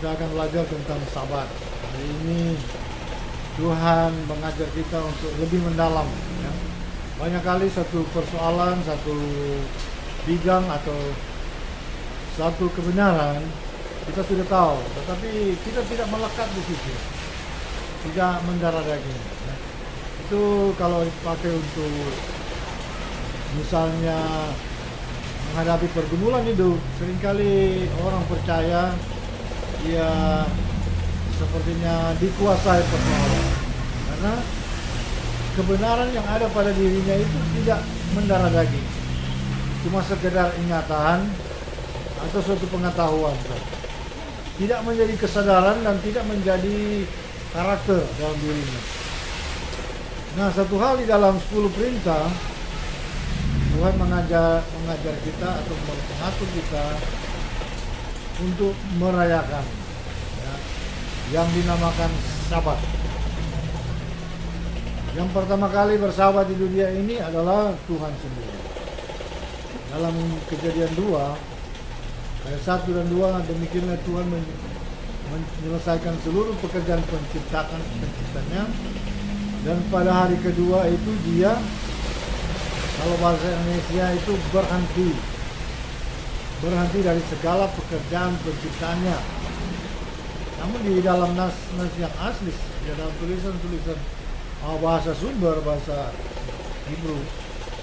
Kita akan belajar tentang Sabat. Hari ini Tuhan mengajar kita untuk lebih mendalam. Ya. Banyak kali satu persoalan, satu bidang atau satu kebenaran kita sudah tahu, tetapi kita tidak melekat di situ, tidak mendarah daging. Ya. Itu kalau dipakai untuk misalnya menghadapi pergumulan hidup, seringkali orang percaya dia sepertinya dikuasai persoalan karena kebenaran yang ada pada dirinya itu tidak mendarah daging, cuma sekedar ingatan atau suatu pengetahuan, tidak menjadi kesadaran dan tidak menjadi karakter dalam dirinya. Nah, satu hal di dalam 10 perintah Tuhan mengajar kita atau mengatur kita untuk merayakan, ya, yang dinamakan Sabat. Yang pertama kali bersabat di dunia ini adalah Tuhan sendiri. Dalam Kejadian 2 ayat 1 dan 2, demikianlah Tuhan menyelesaikan seluruh pekerjaan penciptanya, dan pada hari kedua itu dia, kalau bahasa Indonesia itu berhenti dari segala pekerjaan penciptaannya. Namun di dalam nas yang asli, di dalam tulisan bahasa sumber, bahasa Hebrew,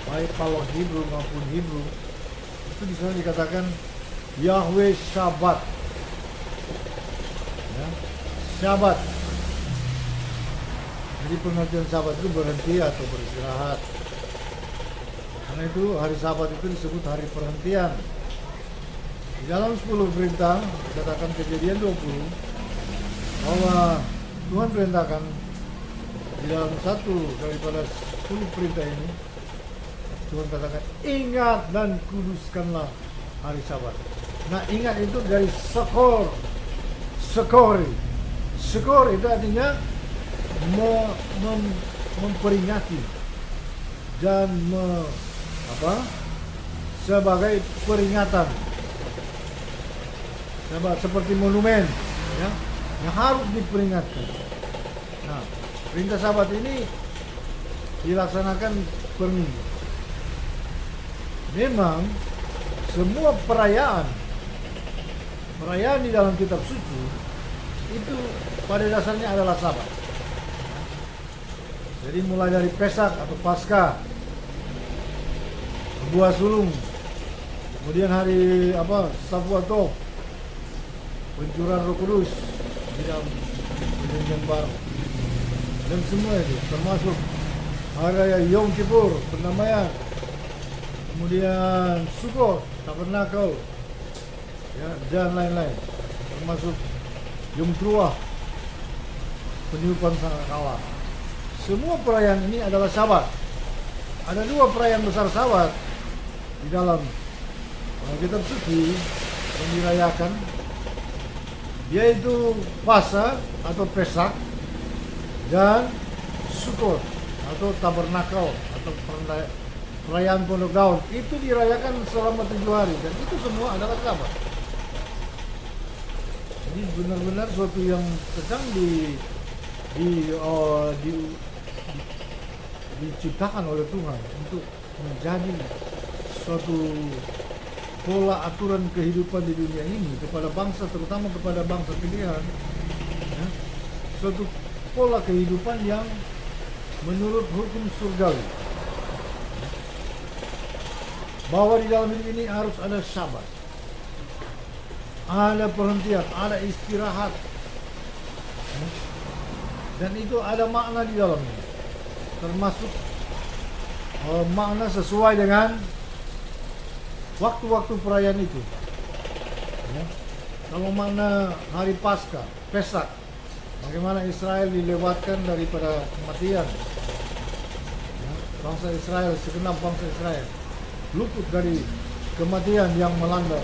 baik Paulus Hebrew maupun Hebrew, itu di sana dikatakan Yahweh Sabat, ya, Sabat. Jadi pengertian Sabat itu berhenti atau beristirahat. Karena itu hari Sabat itu disebut hari perhentian. Di dalam 10 perintah dikatakan Kejadian 20 bahwa Tuhan perintahkan di dalam satu daripada 10 perintah ini, Tuhan katakan ingat dan kuduskanlah hari Sabat. Nah, ingat itu dari skor itu artinya memperingati dan sebagai peringatan, seperti monumen, ya, yang harus diperingatkan. Nah, perintah Sabat ini dilaksanakan per minggu. Memang semua perayaan di dalam kitab suci itu pada dasarnya adalah Sabat. Jadi mulai dari Pesak atau Paskah, buah sulung, kemudian hari Sabuatov, pencurahan Roh Kudus di dalam perjanjian baru, dan semua itu termasuk hari raya Yom Kippur, pendamaian, kemudian Sukkot, Tabernakel, ya, dan lain-lain, termasuk Yom Teruah, peniupan sangkakala. Semua perayaan ini adalah Sabat. Ada 2 perayaan besar Sabat di dalam kitab suci yang dirayakan, yaitu Paskah atau Pesak dan Sukkot atau Tabernakel atau perayaan Pondok Daun. Itu dirayakan selama 7 hari dan itu semua adalah Sabat. Jadi benar-benar suatu yang sedang diciptakan oleh Tuhan untuk menjadi suatu pola aturan kehidupan di dunia ini kepada bangsa, terutama kepada bangsa pilihan, ya, suatu pola kehidupan yang menurut hukum surgawi, bahwa di dalam hidup ini harus ada Sabat, ada perhentian, ada istirahat, ya, dan itu ada makna di dalamnya, termasuk makna sesuai dengan waktu-waktu perayaan itu, ya. Kalau makna hari Paskah, Pesak, bagaimana Israel dilewatkan daripada kematian, ya. Bangsa Israel, segenap bangsa Israel luput dari kematian yang melanda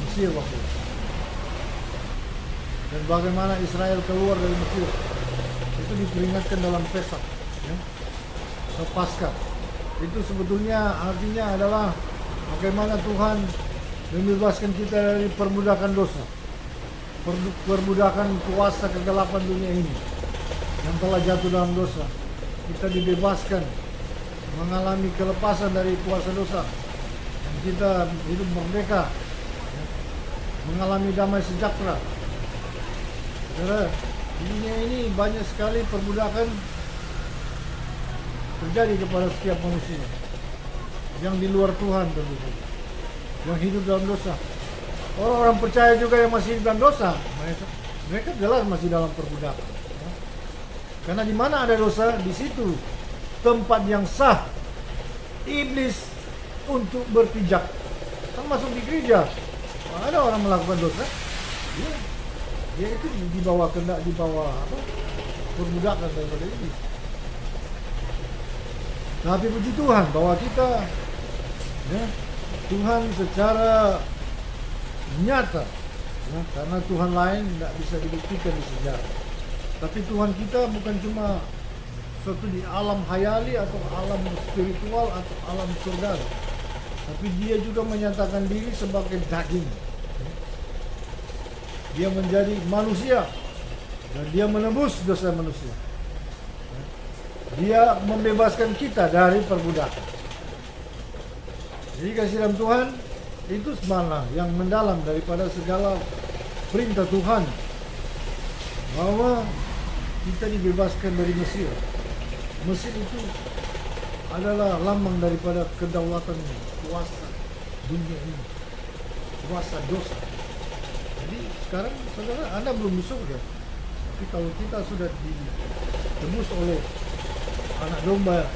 Mesir waktu itu, dan bagaimana Israel keluar dari Mesir itu diperingatkan dalam Pesak, ya, atau Paskah. Itu sebetulnya artinya adalah bagaimana Tuhan membebaskan kita dari perbudakan dosa. perbudakan kuasa kegelapan dunia ini yang telah jatuh dalam dosa. Kita dibebaskan, mengalami kelepasan dari kuasa dosa, dan kita hidup merdeka, mengalami damai sejahtera. Saudara, di dunia ini banyak sekali perbudakan terjadi kepada setiap manusia yang di luar Tuhan tentu saja, yang hidup dalam dosa. Orang-orang percaya juga yang masih dalam dosa, mereka jelas masih dalam perbudakan. Karena di mana ada dosa, di situ tempat yang sah iblis untuk berpijak. Termasuk di gereja, ada orang melakukan dosa, dia itu dibawa perbudakan daripada iblis. Tapi puji Tuhan bahwa kita, Tuhan secara nyata, karena Tuhan lain tidak bisa dibuktikan di sejarah. Tapi Tuhan kita bukan cuma suatu di alam hayali atau alam spiritual atau alam surga, tapi dia juga menyatakan diri sebagai daging. Dia menjadi manusia dan dia menebus dosa manusia. Dia membebaskan kita dari perbudakan. Jadi kasih dalam Tuhan itu mana yang mendalam daripada segala perintah Tuhan, bahwa kita dibebaskan dari Mesir. Mesir itu adalah lambang daripada kedaulatan kuasa dunia ini, kuasa dosa. Jadi sekarang saudara, Anda belum di surga, tapi kalau kita sudah ditebus oleh anak domba,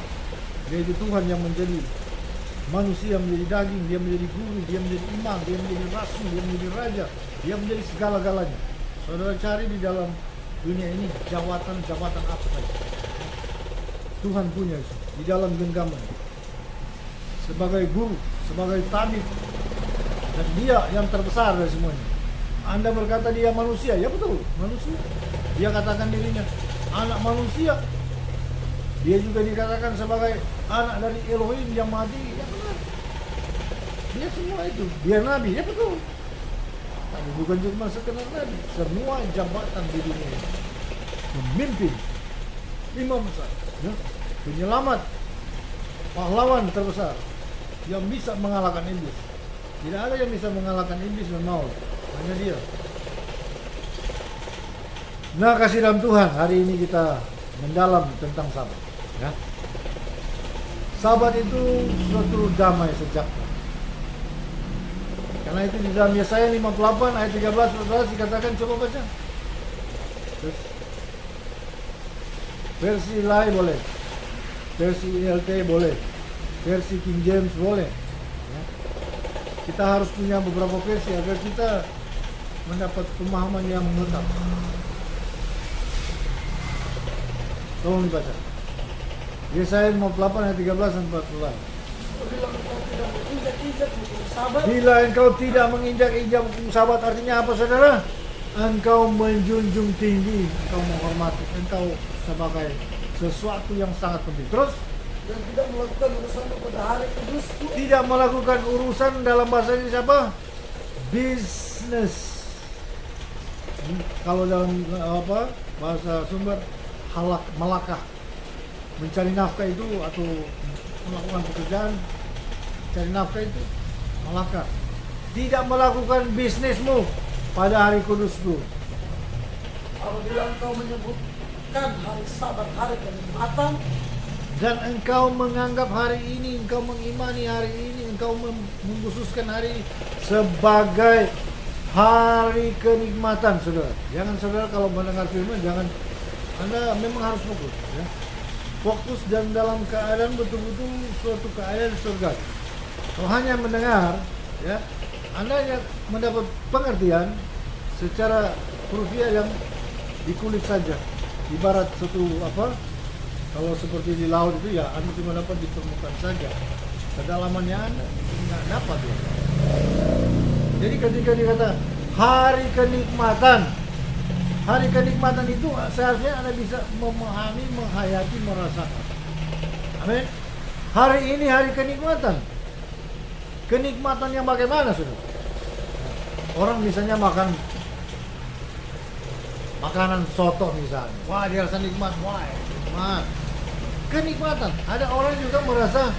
yaitu Tuhan yang menjadi manusia, menjadi daging, dia menjadi guru, dia menjadi imam, dia menjadi rasul, dia menjadi raja, dia menjadi segala-galanya. Saudara cari di dalam dunia ini jabatan apa saja Tuhan punya di dalam genggaman, sebagai guru, sebagai tabib, dan dia yang terbesar dari semuanya. Anda berkata dia manusia, ya betul, manusia. Dia katakan dirinya anak manusia. Dia juga dikatakan sebagai anak dari Elohim yang mati, ya benar. Dia semua itu, dia nabi, ya betul. Tapi bukan cuma sekedar nabi, semua jabatan di dunia ini. Pemimpin, imam besar, penyelamat, pahlawan terbesar yang bisa mengalahkan iblis. Tidak ada yang bisa mengalahkan iblis dan maut, hanya dia. Nah, kasih dalam Tuhan, hari ini kita mendalam tentang sabat. Ya. Sabat itu suatu damai sejahtera. Karena itu di dalam Yesaya 58 ayat 13 dikatakan, coba baca. Terus, versi lain boleh, versi ILT boleh, versi King James boleh. Ya. Kita harus punya beberapa versi agar kita mendapat pemahaman yang menetap. Tolong dibaca. Yesaya 58 ayat 13 dan 14. Bila engkau tidak menginjak-injak hukum sabat, artinya apa saudara? Engkau menjunjung tinggi, engkau menghormati, engkau sebagai sesuatu yang sangat penting. Terus? Dan tidak melakukan urusan pada hari kudusku. Tidak melakukan urusan dalam bahasa ini siapa? Business. Kalau dalam bahasa sumber malakah, mencari nafkah itu atau melakukan pekerjaan cari nafkah itu malakah. Tidak melakukan bisnismu pada hari kudusku. Apabila engkau menyebutkan hari Sabat hari kenikmatan, dan engkau menganggap hari ini, engkau mengimani hari ini, engkau mengkhususkan hari ini sebagai hari kenikmatan, saudara. Jangan saudara kalau mendengar firman, jangan, Anda memang harus fokus, ya. Fokus dan dalam keadaan betul-betul suatu keadaan surga. Kalau hanya mendengar, ya, Anda hanya mendapat pengertian secara hurufiah yang di kulit saja. Ibarat suatu kalau seperti di laut itu ya, Anda cuma dapat di permukaan saja. Kedalamannya Anda tidak dapat, ya. Jadi ketika dikata hari kenikmatan, hari kenikmatan itu seharusnya Anda bisa memahami, menghayati, merasakan. Amin. Hari ini hari kenikmatan. Kenikmatan yang bagaimana, saudara? Orang misalnya makan Makanan soto misalnya, wah dia rasa nikmat, wah nikmat. Kenikmatan. Ada orang juga merasa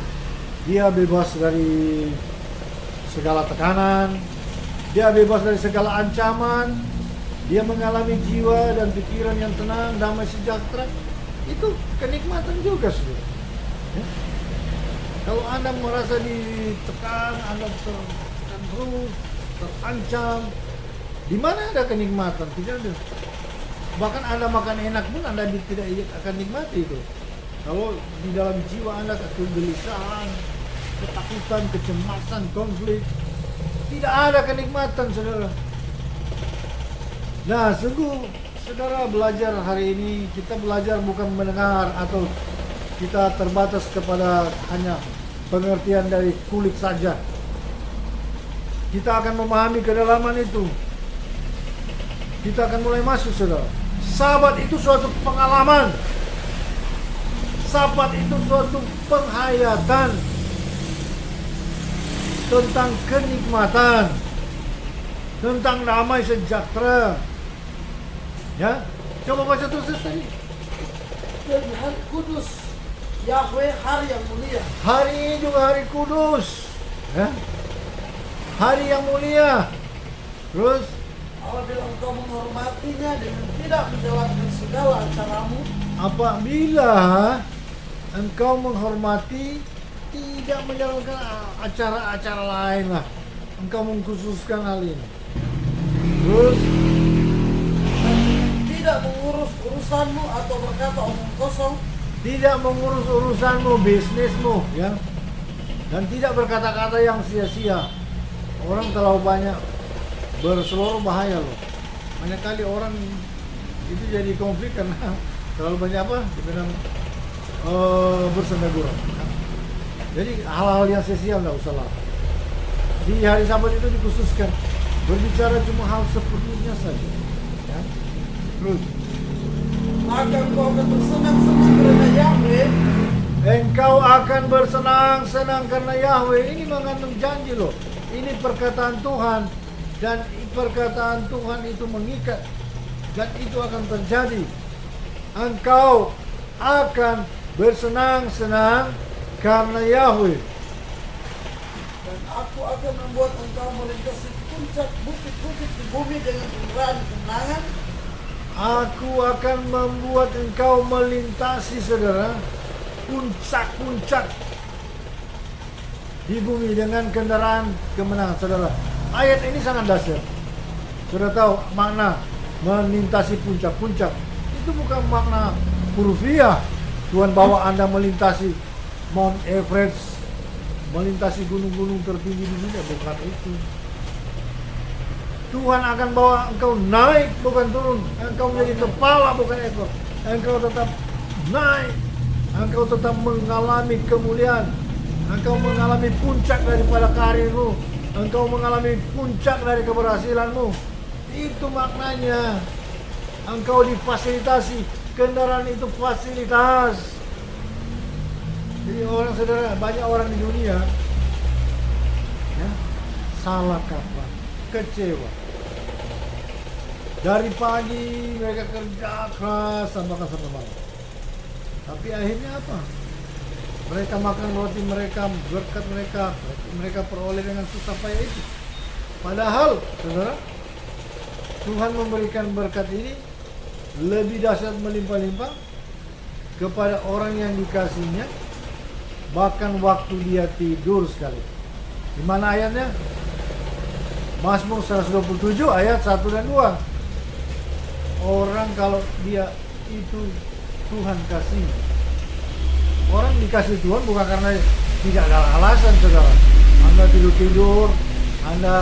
dia bebas dari segala tekanan, dia bebas dari segala ancaman, dia mengalami jiwa dan pikiran yang tenang, damai sejahtera. Itu kenikmatan juga, saudara. Ya? Kalau Anda merasa ditekan, Anda tertekan terus, terancam, di mana ada kenikmatan? Tidak ada. Bahkan Anda makan enak pun Anda tidak akan nikmati itu. Kalau di dalam jiwa Anda kegelisahan, ketakutan, kecemasan, konflik, tidak ada kenikmatan, saudara. Nah, sungguh saudara belajar hari ini, kita belajar bukan mendengar atau kita terbatas kepada hanya pengertian dari kulit saja. Kita akan memahami kedalaman itu. Kita akan mulai masuk, saudara. Sabat itu suatu pengalaman. Sabat itu suatu penghayatan tentang kenikmatan, tentang damai sejahtera. Ya, coba baca terus tadi. Dan hari kudus Yahweh, hari yang mulia. Hari ini juga hari kudus, ya. Hari yang mulia. Terus Apabila engkau menghormatinya dengan tidak menjalankan segala acaramu, apabila engkau menghormati, tidak menjalankan acara-acara lain lah, engkau mengkhususkan hal ini. Terus tidak mengurus urusanmu atau berkata omong kosong, tidak mengurus urusanmu, bisnismu, ya, dan tidak berkata-kata yang sia-sia. Orang terlalu banyak berseluruh, bahaya loh. Banyak kali orang itu jadi konflik karena terlalu banyak apa? Dibilang bersenda gurau. Jadi hal-hal yang sia-sia nggak usah lah. Di hari Sabat itu dikhususkan berbicara cuma hal sepertinya saja. Ya. Terus maka engkau akan bersenang-senang karena Yahweh. Engkau akan bersenang-senang karena Yahweh. Ini mengandung janji loh. Ini perkataan Tuhan. Dan perkataan Tuhan itu mengikat. Dan itu akan terjadi. Engkau akan bersenang-senang karena Yahweh. Dan aku akan membuat engkau melintasi puncak bukit-bukit di bumi dengan kendaraan kemenangan. Aku akan membuat engkau melintasi, saudara, puncak-puncak di bumi dengan kendaraan kemenangan, saudara. Ayat ini sangat dahsyat. Sudah tahu makna melintasi puncak-puncak. Itu bukan makna hurufiah. Tuhan bawa Anda melintasi Mount Everest, melintasi gunung-gunung tertinggi di dunia, bukan itu. Tuhan akan bawa engkau naik, bukan turun. Engkau menjadi kepala, bukan ekor. Engkau tetap naik. Engkau tetap mengalami kemuliaan. Engkau mengalami puncak daripada karirmu. Engkau mengalami puncak dari keberhasilanmu. Itu maknanya. Engkau difasilitasi. Kendaraan itu fasilitas. Jadi orang, saudara, banyak orang di dunia ya, salah kaprah, kecewa. Dari pagi mereka kerja keras sampai malam. Tapi akhirnya apa? Mereka makan roti mereka, berkat mereka peroleh dengan susah payah itu. Padahal, saudara, Tuhan memberikan berkat ini lebih dahsyat melimpah-limpah kepada orang yang dikasihnya, bahkan waktu dia tidur sekali. Di mana ayatnya? Mazmur 127 ayat 1 dan 2. Orang kalau dia itu Tuhan kasih. Orang dikasih Tuhan bukan karena tidak ada alasan, saudara. Anda tidur-tidur, Anda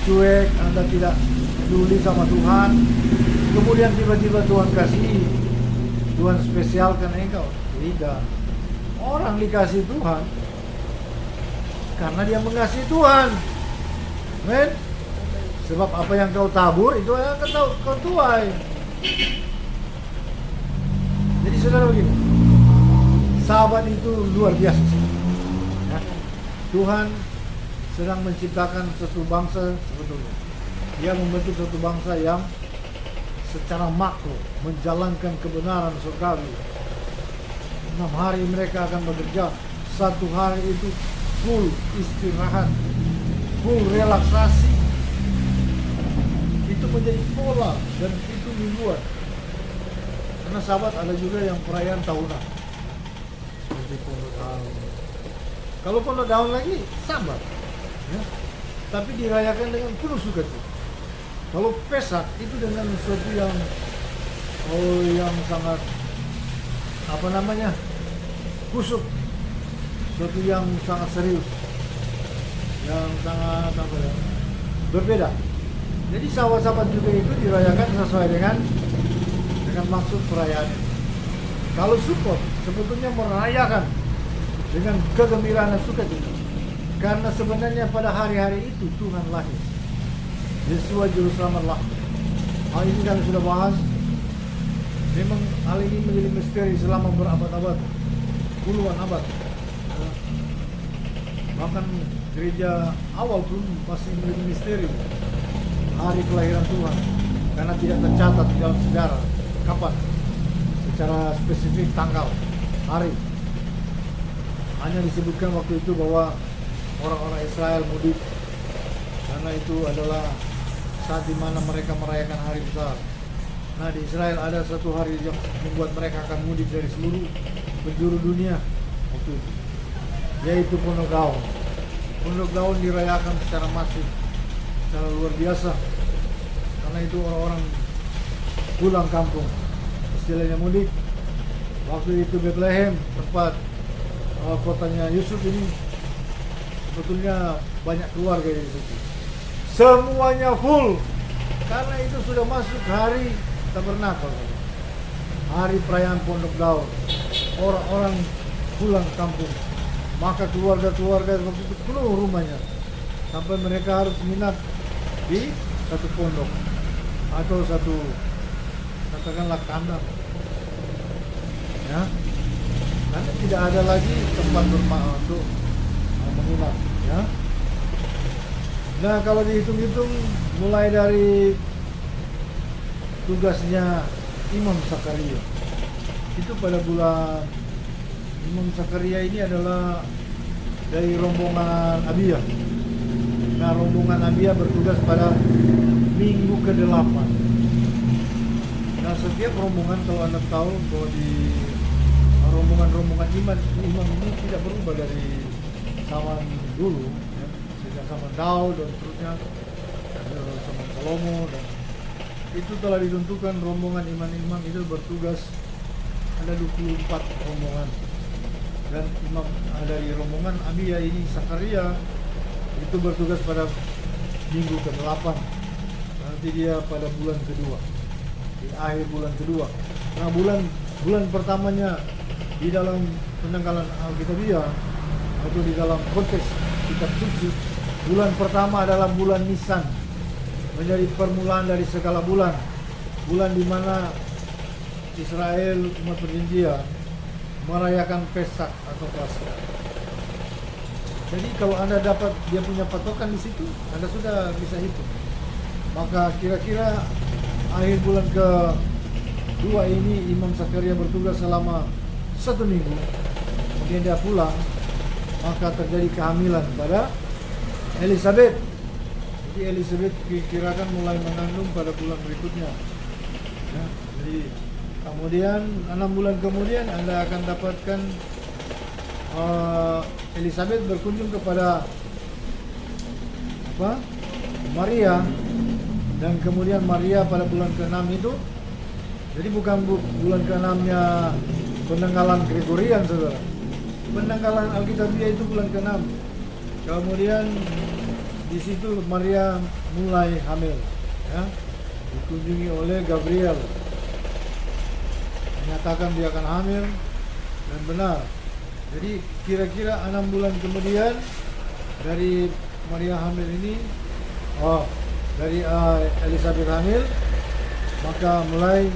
cuek, Anda tidak peduli sama Tuhan. Kemudian tiba-tiba Tuhan kasih, Tuhan spesialkan engkau. Tidak. Orang dikasih Tuhan karena dia mengasihi Tuhan. Men? Sebab apa yang kau tabur itu yang kau tuai. Jadi saudara begini, sahabat itu luar biasa. Ya. Tuhan sedang menciptakan suatu bangsa sebetulnya. Dia membentuk suatu bangsa yang secara makro menjalankan kebenaran surgawi. 6 hari mereka akan bekerja, 1 hari itu full istirahat, full relaksasi. Itu menjadi pola dan itu mingguan. Karena sahabat ada juga yang perayaan tahunan seperti pondok daun. Kalau pondok daun lagi sabar, ya. Tapi dirayakan dengan penuh sukacita. Kalau Pesak itu dengan sesuatu yang sangat khusyuk, sesuatu yang sangat serius, yang sangat berbeda. Jadi sahabat-sahabat juga itu dirayakan sesuai dengan maksud perayaan. Kalau Sukot sebetulnya merayakan dengan kegembiraan dan sukacita, karena sebenarnya pada hari-hari itu Tuhan lahir. Yesus Juru Selamat lahir. Hal ini kami sudah bahas. Memang hal ini menjadi misteri selama berabad-abad, puluhan abad. Bahkan gereja awal pun masih menjadi misteri hari kelahiran Tuhan, karena tidak tercatat di dalam sejarah kapan secara spesifik tanggal, hari. Hanya disebutkan waktu itu bahwa orang-orang Israel mudik, karena itu adalah saat dimana mereka merayakan hari besar. Nah, di Israel ada satu hari yang membuat mereka akan mudik dari seluruh penjuru dunia waktu itu, yaitu Pondok Daun. Pondok Daun dirayakan secara masif, secara luar biasa, karena itu orang-orang pulang kampung, istilahnya mudik. Waktu itu Bethlehem, tempat kotanya Yusuf ini, sebetulnya banyak keluarga di situ. Semuanya full, karena itu sudah masuk hari Tabernakel, hari perayaan Pondok Daun. Orang-orang pulang kampung, maka keluarga-keluarga waktu itu penuh rumahnya, sampai mereka harus menginap di satu pondok atau satu, katakanlah, kandang, ya, karena tidak ada lagi tempat bermaaf untuk menginap, ya. Nah, kalau dihitung-hitung mulai dari tugasnya Imam Zakaria, itu pada bulan, Imam Zakaria ini adalah dari rombongan Abia. Nah, rombongan Abia bertugas pada minggu ke-8. Nah, setiap rombongan, kalau Anda tahu bahwa di rombongan imam ini tidak berubah dari zaman dulu, ya. Sejak zaman Daud dan seterusnya, zaman Salomo, dan itu telah ditentukan rombongan imam-imam itu bertugas. Ada 24 rombongan, dan imam dari rombongan Abia ini Zakaria itu bertugas pada minggu ke-8. Nanti dia pada bulan kedua, di akhir bulan kedua. Nah, bulan pertamanya di dalam penanggalan Alkitabiah atau di dalam konteks kitab suci, bulan pertama adalah bulan Nisan, menjadi permulaan dari segala bulan, bulan di mana Israel, umat perjanjian, merayakan Pesak atau Paskah. Jadi kalau Anda dapat dia punya patokan di situ, Anda sudah bisa hitung. Maka kira-kira akhir bulan ke-2 ini Imam Zakaria bertugas selama 1 minggu. Kemudian dia pulang, maka terjadi kehamilan pada Elizabeth. Jadi Elizabeth dikirakan mulai mengandung pada bulan berikutnya. Ya, jadi kemudian 6 bulan kemudian Anda akan dapatkan Elizabeth berkunjung kepada Maria, dan kemudian Maria pada bulan ke-6 itu, jadi bukan bulan ke-6-nya penanggalan Gregorian, saudara. Penanggalan Alkitabiah itu bulan ke-6. Kemudian di situ Maria mulai hamil, ya, dikunjungi oleh Gabriel, menyatakan dia akan hamil, dan benar. Jadi kira-kira 6 bulan kemudian dari Maria hamil ini, dari Elizabeth hamil, maka mulai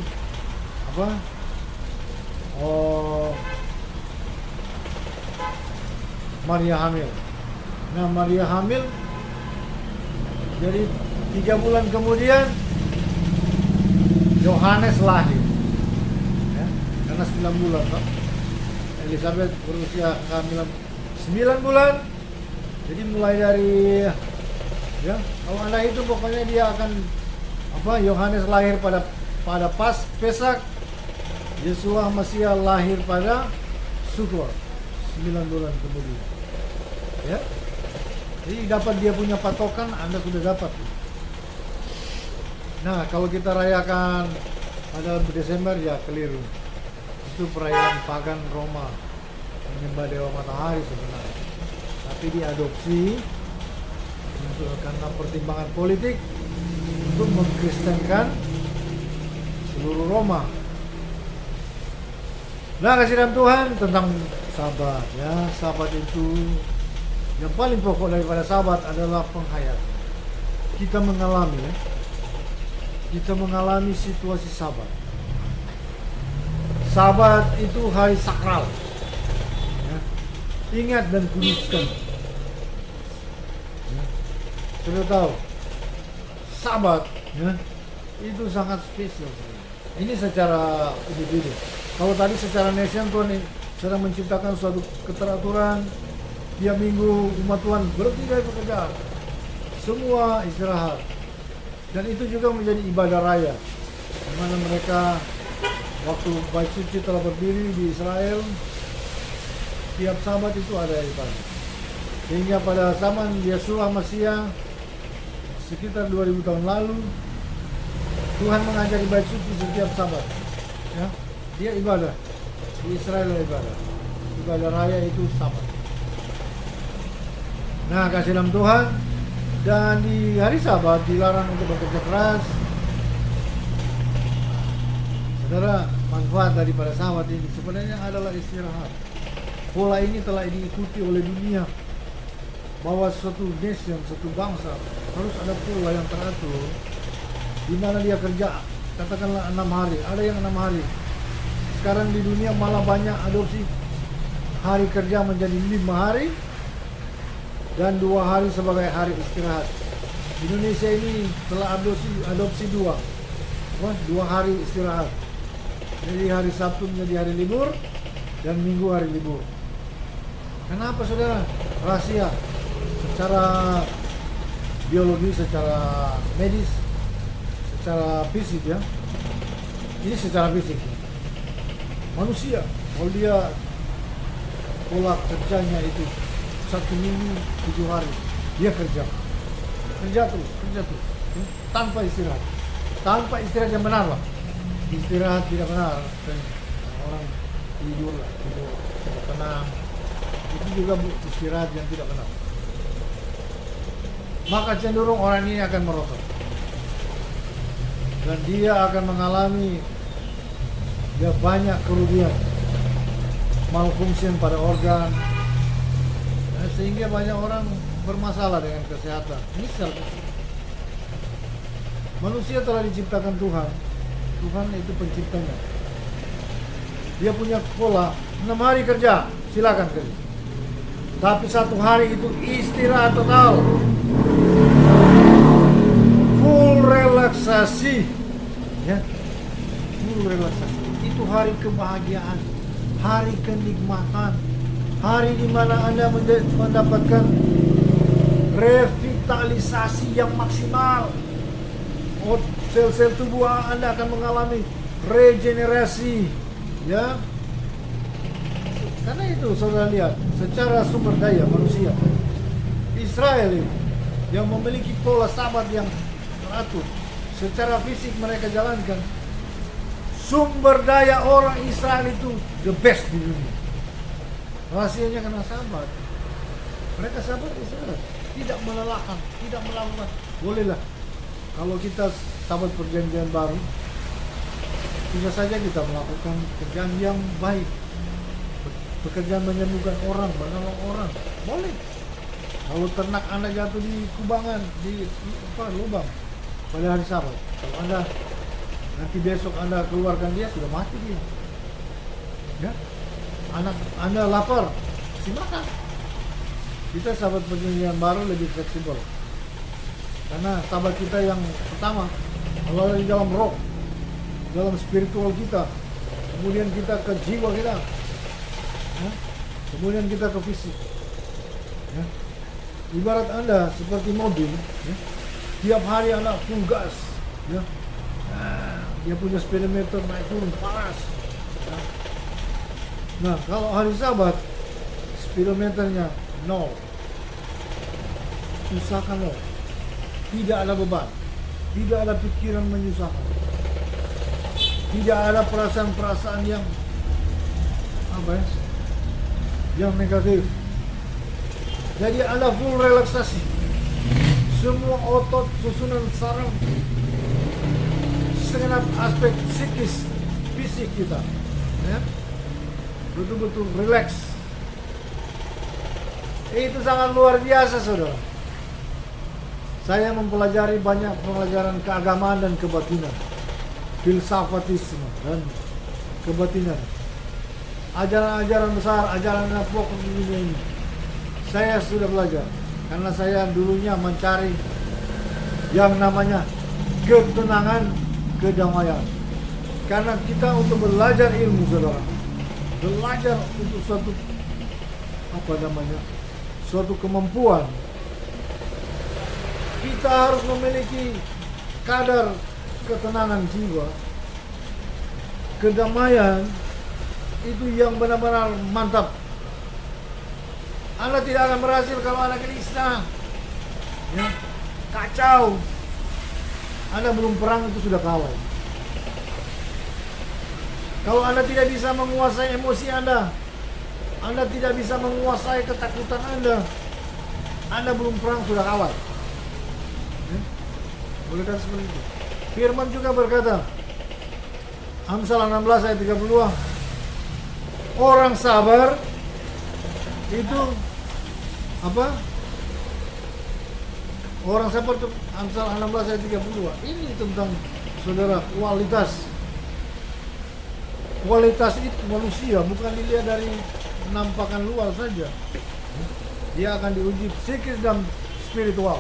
Maria hamil. Nah, Maria hamil, jadi 3 bulan kemudian Yohanes lahir, ya, karena 9 bulan, Pak. Elizabeth berusia kehamilan 9 bulan. Jadi mulai dari, ya, kalau Anda itu pokoknya dia akan Yohanes lahir pada Pesak, Yesua Masiah lahir pada Sukor 9 bulan kemudian. Ya. Jadi dapat dia punya patokan, Anda sudah dapat. Nah, kalau kita rayakan pada Desember ya keliru. Itu perayaan pagan Roma, menyembah dewa matahari sebenarnya. Tapi diadopsi karena pertimbangan politik untuk mengkristenkan seluruh Roma. Nah, kasih dalam Tuhan tentang Sabat, ya. Sabat itu yang paling pokok daripada Sabat adalah penghayatan. Kita mengalami, ya. Kita mengalami situasi Sabat. Sabat itu hari sakral. Ya. Ingat dan kuduskan. Ya. Sudah tahu, Sabat, ya, itu sangat spesial. Ini secara individu. Kalau tadi secara nation, Tuhan sedang menciptakan suatu keteraturan. Tiap minggu umat Tuhan berhenti dari pekerjaan, semua istirahat. Dan itu juga menjadi ibadah raya, di mana mereka waktu bait suci telah berdiri di Israel, tiap Sabat itu ada ibadah. Sehingga pada zaman Yesua Masiah sekitar 2000 tahun lalu, Tuhan mengajari bait suci setiap Sabat. Ya, dia ibadah. Di Israel ibadah. Ibadah raya itu Sabat. Nah, kasih dalam Tuhan. Dan di hari Sabat dilarang untuk bekerja keras. Saudara, manfaat daripada Sabat ini sebenarnya adalah istirahat. Pola ini telah diikuti oleh dunia, bahwa suatu nation, suatu bangsa harus ada pola yang teratur, di mana dia kerja katakanlah 6 hari, ada yang 6 hari. Sekarang di dunia malah banyak adopsi hari kerja menjadi 5 hari dan 2 hari sebagai hari istirahat. Indonesia ini telah adopsi 2 hari istirahat. Jadi hari Sabtu menjadi hari libur dan Minggu hari libur. Kenapa, saudara? Rahasia. Secara biologi, secara medis, secara fisik, ya. Ini secara fisik. Manusia, kalau dia pola kerjanya itu 1 minggu 7 hari, dia kerja terus, tanpa istirahat. Tanpa istirahat yang benar, Pak. Istirahat tidak benar, orang tidur tidak tenang. Itu juga istirahat yang tidak benar. Maka cenderung orang ini akan merosot. Dan dia akan mengalami banyak kerugian, malfunction pada organ, sehingga banyak orang bermasalah dengan kesehatan. Ini secara fisik. Manusia telah diciptakan Tuhan. Tuhan itu penciptanya. Dia punya pola 6 hari kerja, silakan kerja. Tapi 1 hari itu istirahat total, full relaksasi, ya, full relaksasi. Itu hari kebahagiaan, hari kenikmatan, hari di mana Anda mendapatkan revitalisasi yang maksimal. Sel-sel tubuh Anda akan mengalami regenerasi, ya. Karena itu saudara lihat, secara sumber daya manusia, Israel yang memiliki pola Sabat yang teratur, secara fisik mereka jalankan. Sumber daya orang Israel itu the best di dunia. Rahasianya karena Sabat. Mereka Sabat Israel, tidak melelahkan, tidak melakukan. Bolehlah kalau kita Sabat perjanjian baru, bisa saja kita melakukan kerjaan yang baik, pekerjaan menyembuhkan orang, menolong orang, boleh. Kalau ternak Anda jatuh di kubangan, di lubang pada hari Sabat, kalau Anda nanti besok Anda keluarkan dia, sudah mati dia. Ya, anak Anda lapar, kasih makan. Kita Sabat perjanjian baru lebih fleksibel, karena Sabat kita yang pertama, kalau di dalam roh, dalam spiritual kita, kemudian kita ke jiwa kita, ya. Kemudian kita ke fisik. Ya. Ibarat Anda seperti mobil, ya. Tiap hari Anda full gas, ya. Nah, dia punya speedometer naik turun panas. Ya. Nah, kalau hari Sabat speedometernya 0, usahakan 0, tidak ada beban, tidak ada pikiran menyusahkan, tidak ada perasaan-perasaan yang yang negatif. Jadi Anda full relaksasi, semua otot, susunan saraf, segenap aspek psikis, fisik kita, ya, betul-betul relax. Itu sangat luar biasa, saudara. Saya mempelajari banyak pelajaran keagamaan dan kebatinan, filsafatisme dan kebatinan, ajaran-ajaran besar, ajaran pokok di dunia ini. Saya sudah belajar karena saya dulunya mencari yang namanya ketenangan, kedamaian. Karena kita untuk belajar ilmu, saudara, belajar untuk suatu kemampuan, kita harus memiliki kadar ketenangan jiwa, kedamaian itu yang benar-benar mantap. Anda tidak akan berhasil kalau Anda gelisah, ya, kacau. Anda belum perang itu sudah kalah. Kalau Anda tidak bisa menguasai emosi Anda tidak bisa menguasai ketakutan Anda belum perang sudah kalah. Ya? Boleh kan seperti itu? Firman juga berkata, Amsal 16 ayat 32, orang sabar itu apa? Orang sabar itu Amsal 16 ayat 32. Ini tentang, saudara, kualitas itu manusia bukan dilihat dari penampakan luar saja. Dia akan diuji psikis dan spiritual.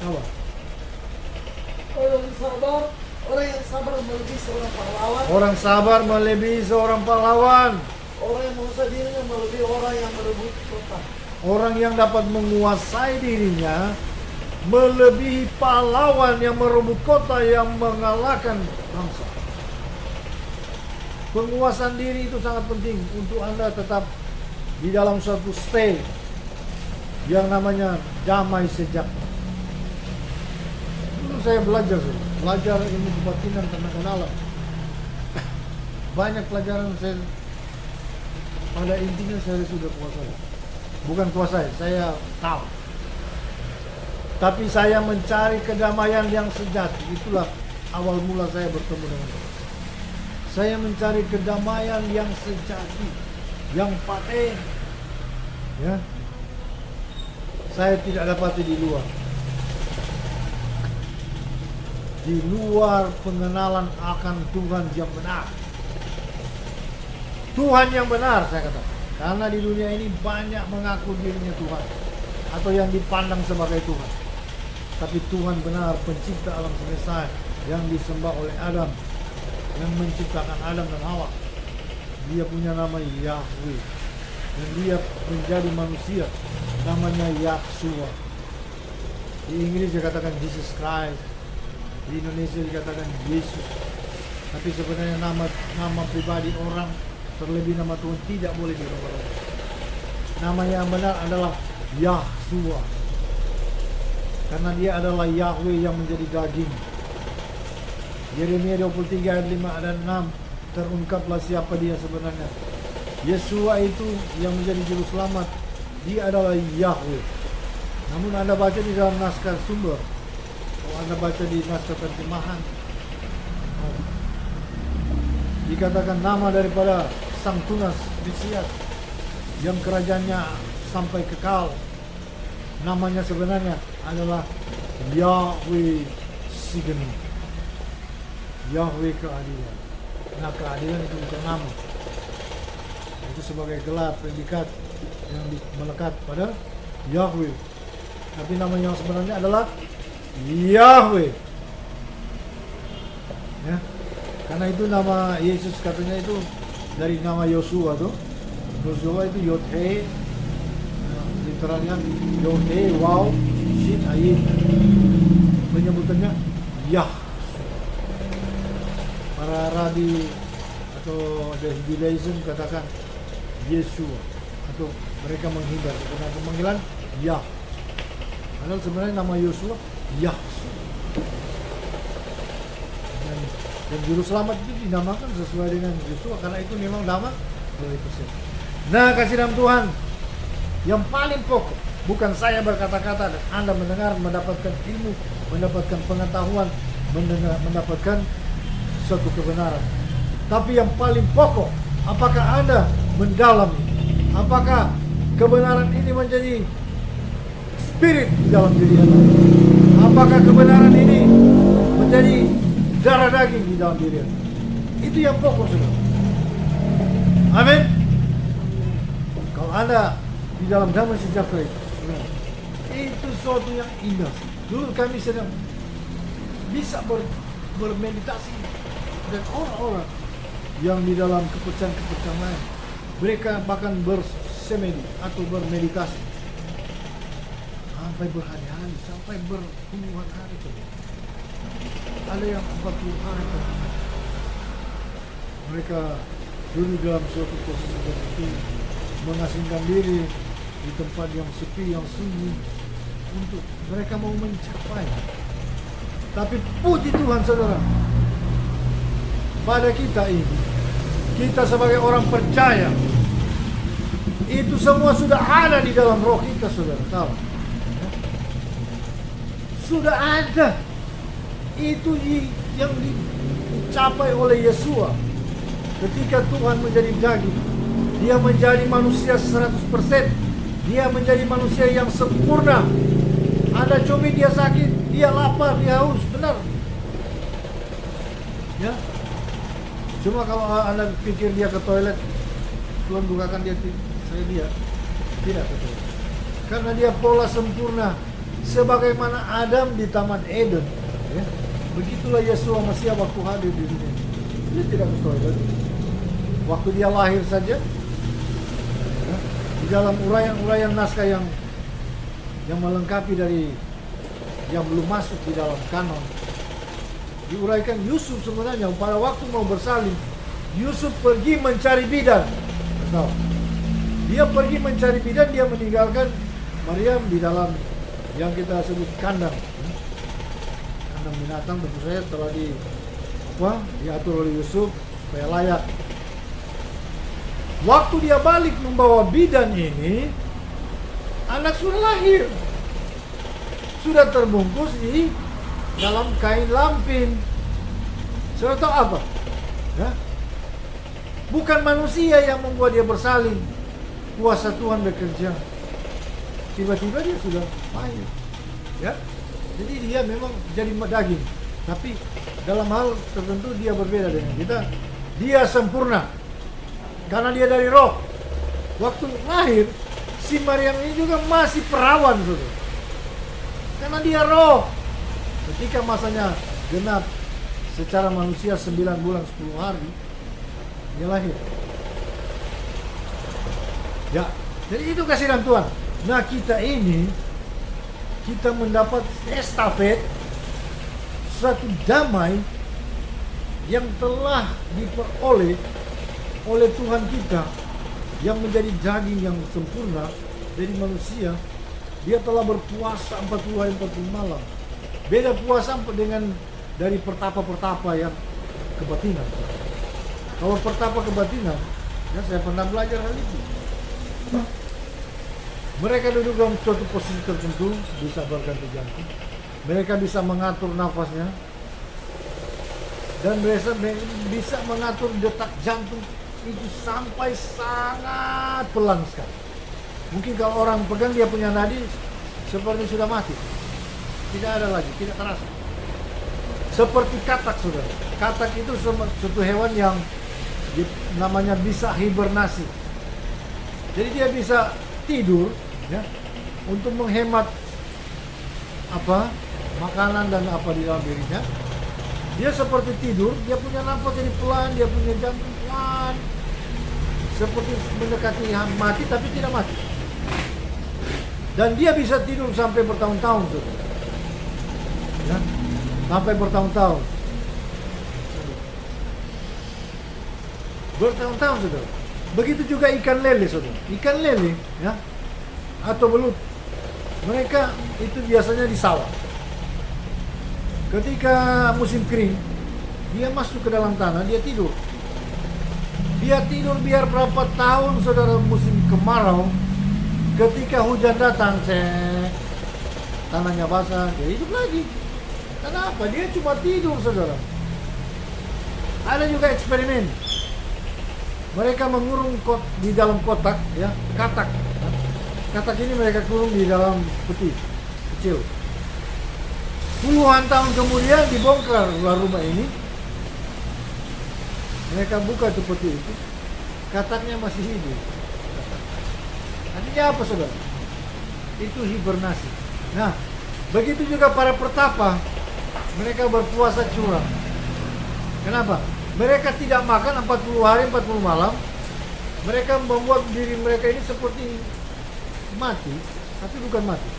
Apa? Orang yang sabar melebihi seorang pahlawan. Orang sabar melebihi seorang pahlawan. Orang yang menguasai dirinya melebihi orang yang merebut kota. Orang yang dapat menguasai dirinya melebihi pahlawan yang merebut kota, yang mengalahkan bangsa. Penguasaan diri itu sangat penting untuk Anda tetap di dalam suatu state yang namanya damai sejahtera. Dulu saya belajar ilmu kebatinan tentang kenalan. Banyak pelajaran saya, pada intinya saya sudah kuasai. Bukan kuasai, saya tahu. Tapi saya mencari kedamaian yang sejati. Itulah awal mula saya bertemu dengan Allah. Saya mencari kedamaian yang sejati, yang paten. Ya. Saya tidak dapati di luar. Di luar pengenalan akan Tuhan yang benar. Tuhan yang benar, saya kata. Karena di dunia ini banyak mengaku dirinya Tuhan, atau yang dipandang sebagai Tuhan. Tapi Tuhan benar, pencipta alam semesta yang disembah oleh Adam, yang menciptakan Adam dan Hawa. Dia punya nama Yahweh, dan dia menjadi manusia, namanya Yahshua. Di Inggris dikatakan Jesus Christ, di Indonesia dikatakan Yesus. Tapi sebenarnya nama pribadi orang, terlebih nama Tuhan, tidak boleh dirubah. Nama yang benar adalah Yahshua, karena dia adalah Yahweh yang menjadi daging. Yeremia 23 ayat 5 dan 6, terungkaplah siapa dia sebenarnya. Yeshua itu yang menjadi juru selamat, dia adalah Yahweh. Namun Anda baca di dalam naskah sumber, kalau Anda baca di naskah terjemahan, dikatakan nama daripada Sang Tunas Mesias yang kerajaannya sampai kekal, namanya sebenarnya adalah Yahweh Sigeni, Yahweh keadilan. Nah, keadilan itu bukan nama, itu sebagai gelar predikat yang melekat pada Yahweh. Tapi nama yang sebenarnya adalah Yahweh. Ya. Karena itu nama Yesus katanya itu dari nama Yosua tuh. Yosua itu Yod-He, literalnya Yod-He, Waw, Shin, Ayin. Penyebutannya Yah. Para rabi atau dari Judaism katakan Yeshua, atau mereka menghindar karena pemanggilan Yah. Padahal sebenarnya nama Yosua Yah. Dan juru selamat itu dinamakan sesuai dengan Yosua karena itu memang nama dari Persen. Nah, kasih dalam Tuhan, yang paling pokok bukan saya berkata-kata dan Anda mendengar, mendapatkan ilmu, mendapatkan pengetahuan, mendapatkan suatu kebenaran. Tapi yang paling pokok, apakah Anda mendalami? Apakah kebenaran ini menjadi spirit di dalam diri Anda? Apakah kebenaran ini menjadi darah daging di dalam diri Anda? Itu yang pokok, saudara. Amin. Kalau Anda di dalam damai sejahtera itu suatu yang indah. Dulu kami sedang bisa bermeditasi dan orang-orang yang di dalam kepercayaan lain, mereka bahkan bersemedi atau bermeditasi sampai berhari-hari, sampai berpuluhan hari. Ada yang 40 hari. Mereka dulu dalam suatu posisi seperti mengasingkan diri di tempat yang sepi, yang sunyi, untuk mereka mau mencapai. Tapi puji Tuhan, saudara, pada kita ini, kita sebagai orang percaya, itu semua sudah ada di dalam roh kita, saudara. Tahu? Sudah ada. Itu yang dicapai oleh Yesua ketika Tuhan menjadi daging. Dia menjadi manusia 100%. Dia menjadi manusia yang sempurna. Anda cumi dia sakit, dia lapar, dia haus, benar. Ya. Cuma kalau Anda pikir dia ke toilet, Tuhan bukakan dia, saya tidak ke toilet. Karena dia pola sempurna, sebagaimana Adam di Taman Eden. Ya. Begitulah Yesua Mesias waktu hadir di dunia. Dia tidak ke toilet. Waktu dia lahir saja, ya, di dalam uraian-uraian naskah yang melengkapi dari yang belum masuk di dalam kanon, diuraikan Yusuf sebenarnya pada waktu mau bersalin, Yusuf pergi mencari bidan. Tahu? Dia pergi mencari bidan, dia meninggalkan Maryam di dalam yang kita sebut kandang. Kandang binatang tentu saja telah diatur oleh Yusuf supaya layak. Waktu dia balik membawa bidan ini, anak sudah lahir, sudah terbungkus di dalam kain lampin. Saudara tahu apa? Ya? Bukan manusia yang membuat dia bersalin. Kuasa Tuhan bekerja. Tiba-tiba dia sudah lahir. Ya? Jadi dia memang jadi daging. Tapi dalam hal tertentu dia berbeda dengan kita. Dia sempurna. Karena dia dari roh. Waktu lahir, si Maryam ini juga masih perawan, saudara. Karena dia roh. Ketika masanya genap secara manusia 9 bulan 10 hari, dia lahir. Ya, jadi itu kasihan Tuhan. Nah, kita ini, kita mendapat estafet suatu damai yang telah diperoleh oleh Tuhan kita, yang menjadi daging yang sempurna dari manusia. Dia telah berpuasa 40 hari 40 malam. Beda puasa dengan dari pertapa-pertapa yang kebatinan. Kalau pertapa kebatinan, ya saya pernah belajar hal itu. Mereka duduk dalam suatu posisi tertentu, bisa berganti jantung. Mereka bisa mengatur nafasnya, dan mereka bisa mengatur detak jantung itu sampai sangat pelan sekali. Mungkin kalau orang pegang dia punya nadi seperti sudah mati, tidak ada lagi, tidak terasa. Seperti katak, saudara. Katak itu suatu hewan yang namanya bisa hibernasi. Jadi dia bisa tidur, ya, untuk menghemat makanan dan apa di dalam dirinya. Dia seperti tidur, dia punya nafas jadi pelan, dia punya jantung pelan. Seperti mendekati mati tapi tidak mati. Dan dia bisa tidur sampai bertahun-tahun, saudara. Ya, sampai bertahun-tahun. Bertahun-tahun, saudara. Begitu juga ikan lele, saudara. Ikan lele, ya, atau belut. Mereka itu biasanya di sawah. Ketika musim kering, dia masuk ke dalam tanah, dia tidur. Dia tidur biar berapa tahun, saudara, musim kemarau. Ketika hujan datang, tanahnya basah, dia hidup lagi. Kenapa? Dia cuma tidur, saudara. Ada juga eksperimen. Mereka mengurung di dalam kotak, ya, katak. Katak ini mereka kurung di dalam peti kecil. Puluhan tahun kemudian dibongkar rumah ini. Mereka buka tuh peti itu, kataknya masih hidup. Artinya apa, saudara? Itu hibernasi. Nah, begitu juga para pertapa, mereka berpuasa curang. Kenapa? Mereka tidak makan 40 hari 40 malam. Mereka membuat diri mereka ini seperti mati, tapi bukan mati.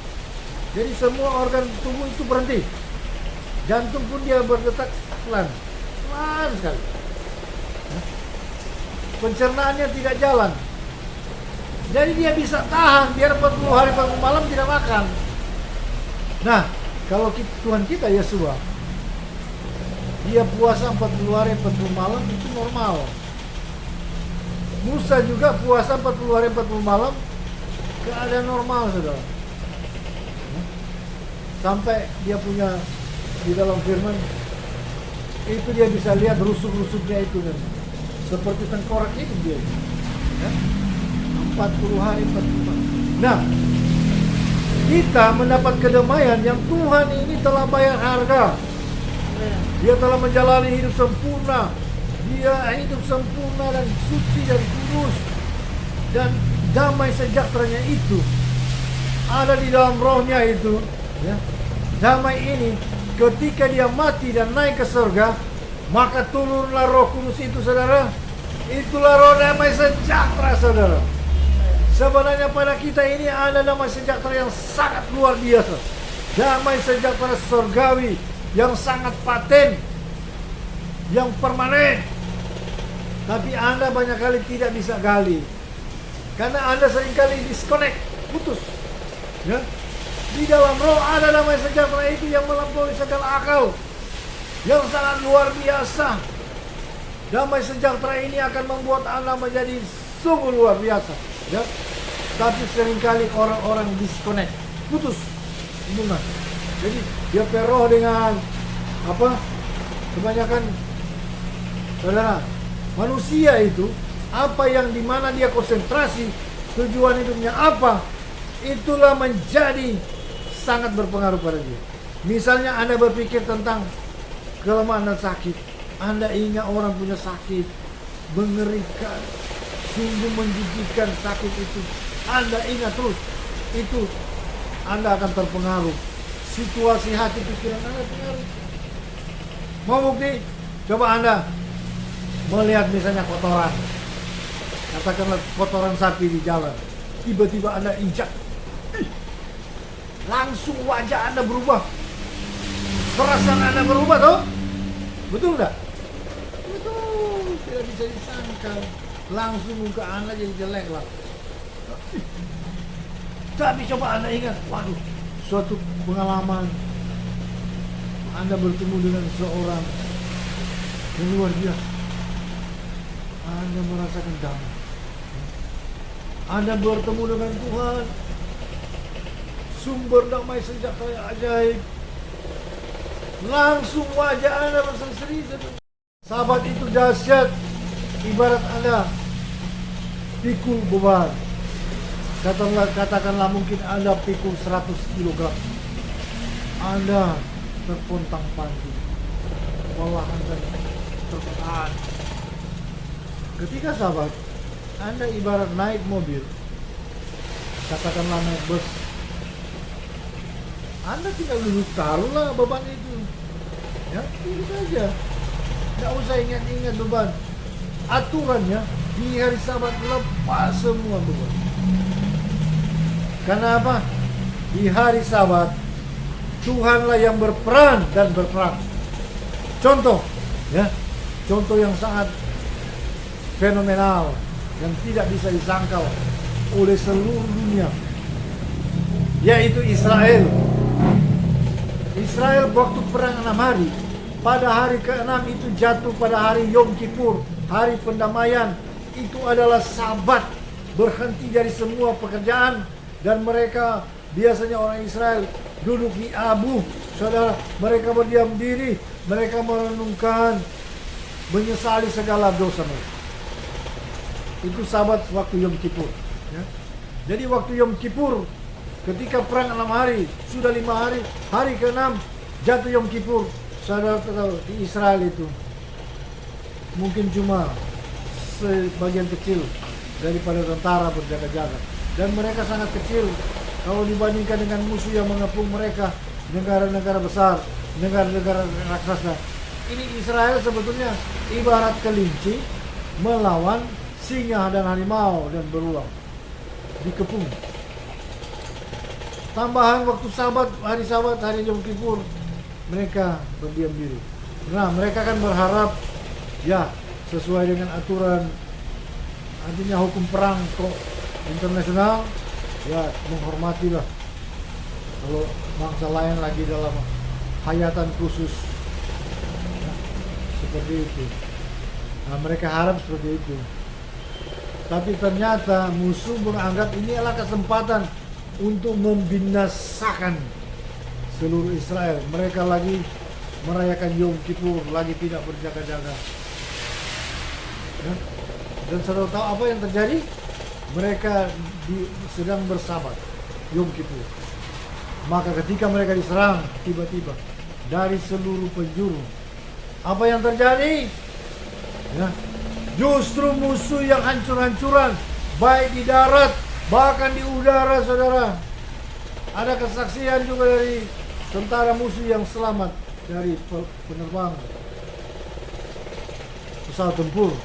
Jadi semua organ tubuh itu berhenti. Jantung pun dia berdetak pelan sekali. Pencernaannya tidak jalan. Jadi dia bisa tahan biar 40 hari 40 malam tidak makan. Nah, kalau Tuhan kita Yesua, dia puasa 40 hari 40 malam itu normal. Musa juga puasa 40 hari 40 malam, keadaan normal, saudara. Sampai dia punya di dalam firman itu dia bisa lihat rusuk-rusuknya itu, seperti tengkorak itu dia. Ya? 40 hari 40 malam. Nah, kita mendapat kedamaian yang Tuhan ini telah bayar harga. Dia telah menjalani hidup sempurna. Dia hidup sempurna dan suci dan kudus. Dan damai sejahteranya itu ada di dalam rohnya itu, ya. Damai ini ketika dia mati dan naik ke surga, maka turunlah Roh Kudus itu, saudara. Itulah roh damai sejahtera, saudara. Sebenarnya pada kita ini ada damai sejahtera yang sangat luar biasa. Damai sejahtera surgawi yang sangat paten, yang permanen. Tapi Anda banyak kali tidak bisa gali. Karena Anda seringkali disconnect, putus. Ya? Di dalam roh ada damai sejahtera itu yang melampaui segala akal. Yang sangat luar biasa. Damai sejahtera ini akan membuat Anda menjadi sungguh luar biasa. Ya? Tapi seringkali orang-orang disconnect, putus hubungan. Jadi dia peroh dengan apa? Kebanyakan, saudara, manusia itu apa yang dimana dia konsentrasi, tujuan hidupnya apa, itulah menjadi sangat berpengaruh pada dia. Misalnya Anda berpikir tentang kelemahan dan sakit, Anda ingat orang punya sakit, mengerikan, sungguh menjijikkan sakit itu, Anda ingat terus, itu Anda akan terpengaruh. Situasi hati pikiran Anda terpengaruh. Mau bukti? Coba Anda melihat misalnya kotoran, katakanlah kotoran sapi di jalan, tiba-tiba Anda injak, langsung wajah Anda berubah, perasaan Anda berubah, toh? Betul nggak? Betul, tidak bisa disangkal. Langsung muka Anda jadi jelek lah. Tapi coba Anda ingat, waduh, suatu pengalaman Anda bertemu dengan seorang yang luar biasa. Anda merasakan damai. Anda bertemu dengan Tuhan, sumber damai sejahtera yang ajaib. Langsung wajah Anda berseri-seri. Sahabat itu dahsyat. Ibarat Anda pikul beban. Katakanlah mungkin Anda pikul 100 kg. Anda terpontang-panting, malahan dan tertekan. Ketika sahabat, Anda ibarat naik mobil, katakanlah naik bus, Anda tinggal duduk taruhlah beban itu. Ya, itu saja. Tidak usah ingat-ingat beban. Aturannya di hari Sabat lepas semua beban. Karena apa? Di hari Sabat Tuhanlah yang berperan dan berperang. Contoh, ya, contoh yang sangat fenomenal yang tidak bisa disangkal oleh seluruh dunia, yaitu Israel. Israel waktu perang 6 hari, pada hari ke-6 itu jatuh pada hari Yom Kippur, hari pendamaian. Itu adalah Sabat, berhenti dari semua pekerjaan, dan mereka biasanya orang Israel duduk di abu, saudara. Mereka berdiam diri, mereka merenungkan, menyesali segala dosa mereka. Itu Sabat waktu Yom Kippur, ya. Jadi waktu Yom Kippur, ketika perang 6 hari, sudah 5 hari, hari ke-6 jatuh Yom Kippur. Saudara tahu di Israel itu mungkin cuma sebagian kecil daripada tentara berjaga-jaga, dan mereka sangat kecil kalau dibandingkan dengan musuh yang mengepung mereka, negara-negara besar, negara-negara raksasa. Ini Israel sebetulnya ibarat kelinci melawan singa dan harimau dan beruang, dikepung. Tambahan waktu Sabat, hari Yom Kippur, mereka berdiam diri. Nah, mereka kan berharap, ya, sesuai dengan aturan, artinya hukum perang kok internasional, ya, menghormatilah. Kalau bangsa lain lagi dalam hayatan khusus, ya, seperti itu. Nah, mereka harap seperti itu. Tapi ternyata musuh menganggap ini adalah kesempatan untuk membinasakan seluruh Israel. Mereka lagi merayakan Yom Kippur, lagi tidak berjaga-jaga. Ya? Dan saudara tahu apa yang terjadi? Mereka sedang bersabat Yom Kippur. Maka ketika mereka diserang tiba-tiba dari seluruh penjuru, apa yang terjadi? Ya, justru musuh yang hancur-hancuran, baik di darat bahkan di udara, saudara. Ada kesaksian juga dari tentara musuh yang selamat dari penerbang pesawat tempur.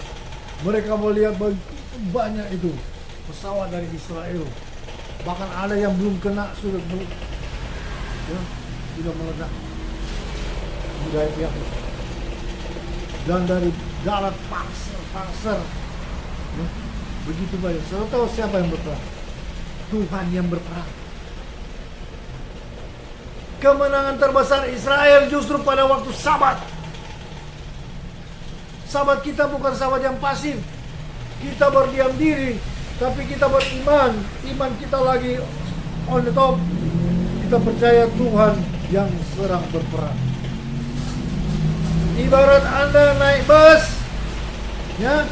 Mereka melihat banyak itu pesawat dari Israel. Bahkan ada yang belum kena sudah meledak di dari pihak itu. Dan dari darat pangser, ya, begitu banyak. Saudara tahu siapa yang berperang? Tuhan yang berperang. Kemenangan terbesar Israel justru pada waktu Sabat. Sabat kita bukan Sabat yang pasif. Kita berdiam diri, tapi kita beriman. Iman kita lagi on the top. Kita percaya Tuhan yang sedang berperang. Ibarat Anda naik bus, ya,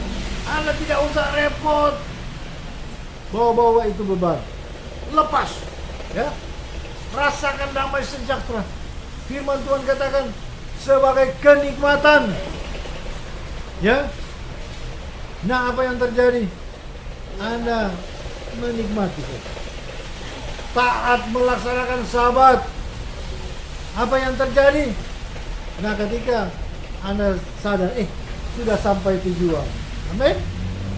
Anda tidak usah repot bawa-bawa itu beban. Lepas, ya. Rasakan damai sejahtera. Firman Tuhan katakan sebagai kenikmatan. Ya. Nah, apa yang terjadi? Anda menikmati. Taat melaksanakan Sabat. Apa yang terjadi? Nah, ketika Anda sadar, sudah sampai tujuan. Amin.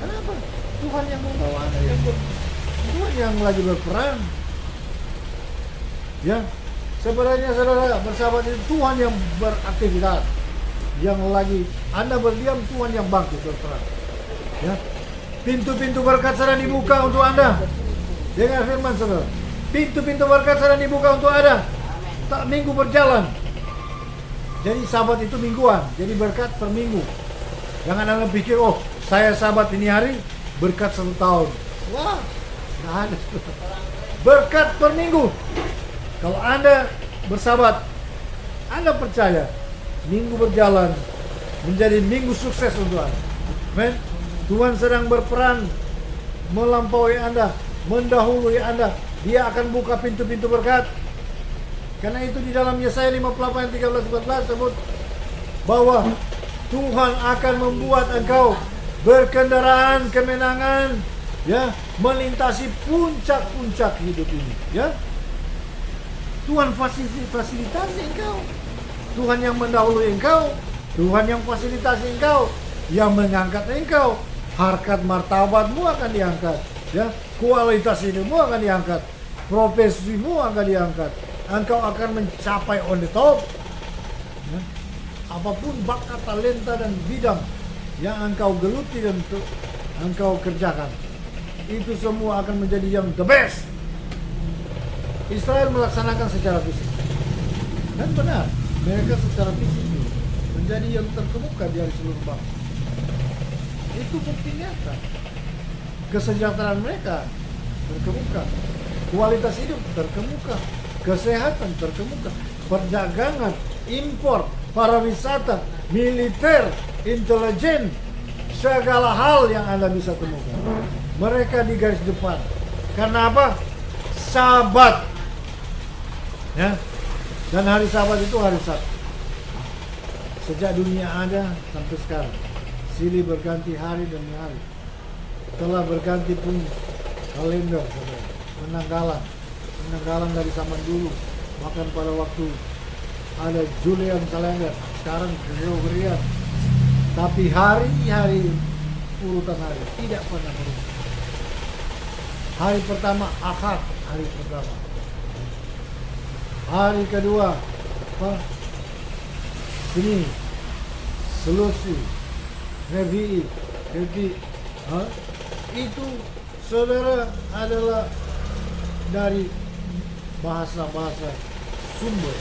Kenapa? Tuhan yang membawa Anda, Tuhan yang lagi berperan. Ya, sebenarnya saudara, bersahabat itu Tuhan yang beraktivitas. Yang lagi Anda berdiam, Tuhan yang bangkit berperang. Ya, pintu-pintu berkat sedang dibuka untuk Anda. Dengar firman saudara, pintu-pintu berkat sedang dibuka untuk Anda. Tak minggu berjalan. Jadi Sabat itu mingguan, jadi berkat per minggu. Jangan Anda pikir, saya Sabat ini hari, berkat 1 tahun. Wah, nggak ada. Berkat per minggu. Kalau Anda bersabat, Anda percaya minggu berjalan menjadi minggu sukses untuk Anda. Amen. Tuhan sedang berperan melampaui Anda, mendahului Anda. Dia akan buka pintu-pintu berkat. Karena itu di dalam Yesaya 58 ayat 13-14 sebut bahwa Tuhan akan membuat engkau berkendaraan kemenangan, ya, melintasi puncak-puncak hidup ini, ya. Tuhan fasilitasi engkau. Tuhan yang mendahului engkau, Tuhan yang fasilitasi engkau, yang mengangkat engkau, harkat martabatmu akan diangkat, ya, kualitas hidupmu akan diangkat, profesimu akan diangkat, engkau akan mencapai on the top, ya. Apapun bakat, talenta dan bidang yang engkau geluti dan engkau kerjakan, itu semua akan menjadi yang the best. Israel melaksanakan secara fisik, dan benar, mereka secara fisik menjadi yang terkemuka di hari seluruh bangsa. Itu bukti nyata. Kesejahteraan mereka terkemuka, kualitas hidup terkemuka, kesehatan terkemuka, perdagangan, impor, pariwisata, militer, intelijen, segala hal yang Anda bisa temukan, mereka di garis depan. Karena apa? Sabat, ya. Dan hari Sabat itu hari Sabtu. Sejak dunia ada sampai sekarang, silih berganti hari demi hari. Telah berganti pun kalender, penanggalan dari zaman dulu. Bahkan pada waktu ada Julian kalender, sekarang Gregorian. Tapi hari-hari urutan hari tidak pernah berubah. Hari pertama Ahad, hari pertama. Hari kedua apa? Senin, Selasa, Rabu, itu saudara adalah dari bahasa-bahasa sumber.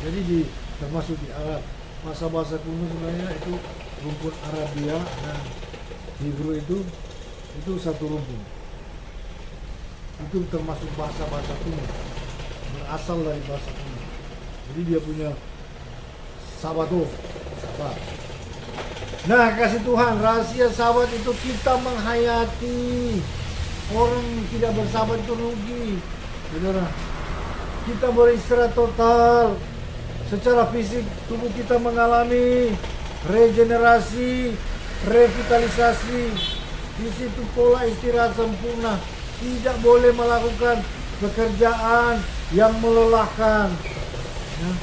Jadi termasuk di Arab, bahasa-bahasa kuno sebenarnya itu rumpun Arabia dan Hebrew itu satu rumpun. Itu termasuk bahasa-bahasa kuno, berasal dari bahasa kuno. Jadi dia punya Sabato, Sabat. Nah, kasih Tuhan, rahasia Sabat itu kita menghayati. Orang tidak bersabat itu rugi, saudara. Kita beristirahat total. Secara fisik tubuh kita mengalami regenerasi, revitalisasi. Di situ pola istirahat sempurna. Tidak boleh melakukan pekerjaan yang melelahkan. Ya.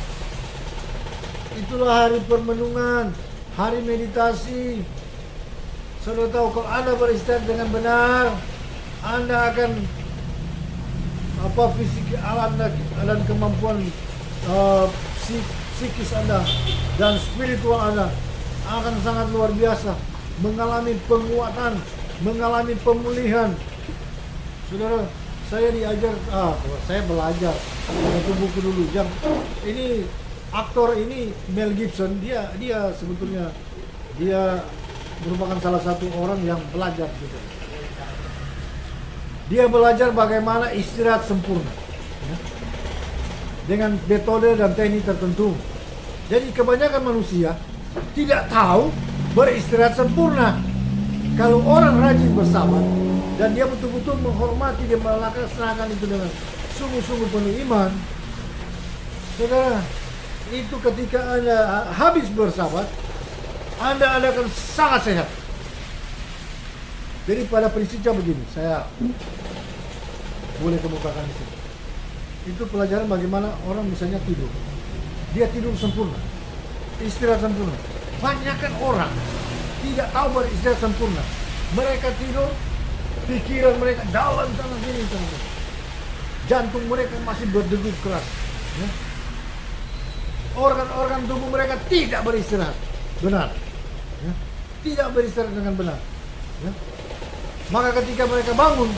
Itulah hari permenungan, hari meditasi. Saudara tahu, kalau Anda beristirahat dengan benar, Anda akan fisik Anda dan kemampuan psikis Anda dan spiritual Anda akan sangat luar biasa, mengalami penguatan, mengalami pemulihan. Saudara, saya belajar satu buku dulu. Yang ini aktor ini Mel Gibson, dia sebetulnya dia merupakan salah satu orang yang belajar gitu. Dia belajar bagaimana istirahat sempurna, ya, dengan metode dan teknik tertentu. Jadi kebanyakan manusia tidak tahu beristirahat sempurna. Kalau orang rajin bersabat dan dia betul-betul menghormati dan melaksanakan itu dengan sungguh-sungguh penuh iman, saudara, itu ketika Anda habis bersabat, Anda akan sangat sehat. Jadi pada prinsipnya begini, saya boleh kemukakan di sini. Itu pelajaran bagaimana orang misalnya tidur. Dia tidur sempurna, istirahat sempurna. Banyakkan orang tidak tahu beristirahat sempurna. Mereka tidur, pikiran mereka dalam sana sini. Jantung mereka masih berdegup keras. Ya. Organ-organ tubuh mereka tidak beristirahat benar. Ya. Tidak beristirahat dengan benar. Ya. Maka ketika mereka bangun,